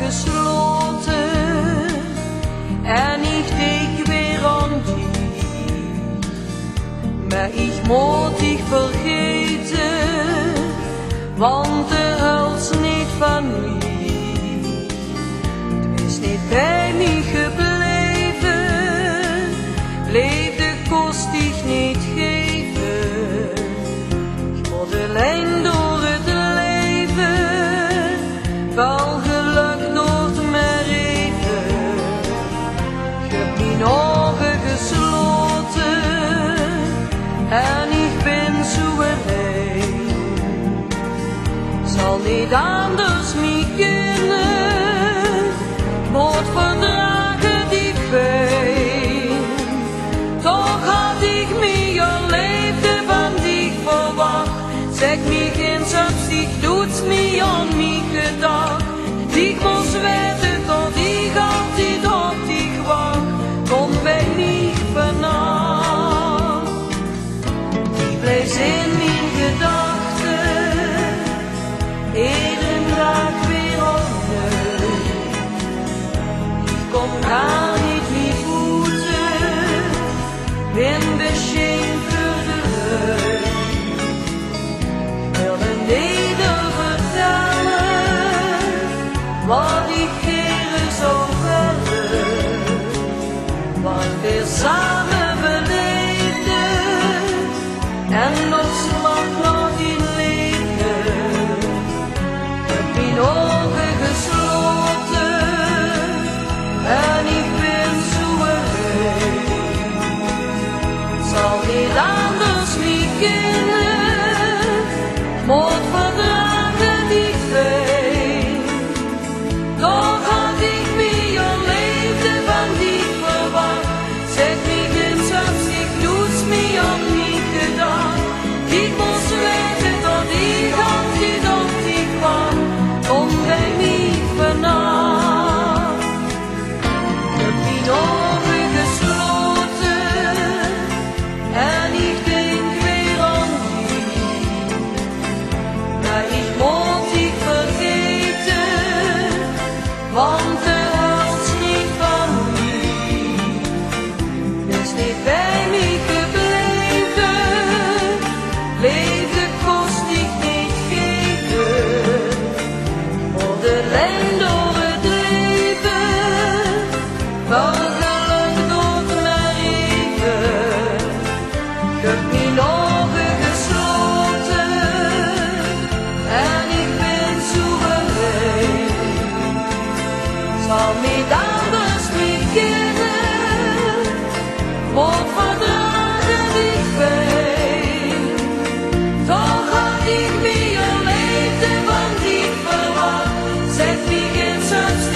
gesloten en ik denk weer aan dich. Maar ik moet dich vergeten, want de huls niet van mij. Het is niet bij mij gebleven, leefde kost ik niet geven. Ik moet alleen door het leven, val geluk nooit meer even. Ik heb mijn ogen gesloten en ik ben zo alleen. Zal niet anders niet kunnen, moet verdragen die pijn. Toch had ik me al leefde van dich verwacht. Zeg me geen zelfs, ik doet me aan mij gedacht. Ik moest weten dat ik altijd op dich wacht. Kom bij mij vannacht. Die blijft in mijn gedachten, iedere dag weer opnieuw. Ik kom gar niet meer voeten, ben beschaamd voor de lucht. Ik wil de neder vertellen, wat ik hier zo willen, wat we samen beleefden en nog smaak nog in leven. Ik heb mijn ogen gesloten en ik ben zo alleen. Zal niet anders niet kunnen, moet verdragen die pijn. Toch had ik me al leefde van dich verwacht. Zeg me geen zelfs, ik doet me aan mij gedacht. Ik moest weten dat ik altijd op dich wacht. Kom bij mij vannacht. Ik heb mijn ogen gesloten en ik denk weer aan dich. Maar ik moet dich vergeten, want de huls niet van mij. Is niet bij mij gebleven, leefde kost ik niet geven. Voor de lijn door het leven, val geluk nooit meer even. Ik heb mijn ogen gesloten en ik ben zo alleen. Zal niet anders niet kunnen, moet verdragen die pijn. Toch had ik me al leefde van dich verwacht. Zeg me geen zelfs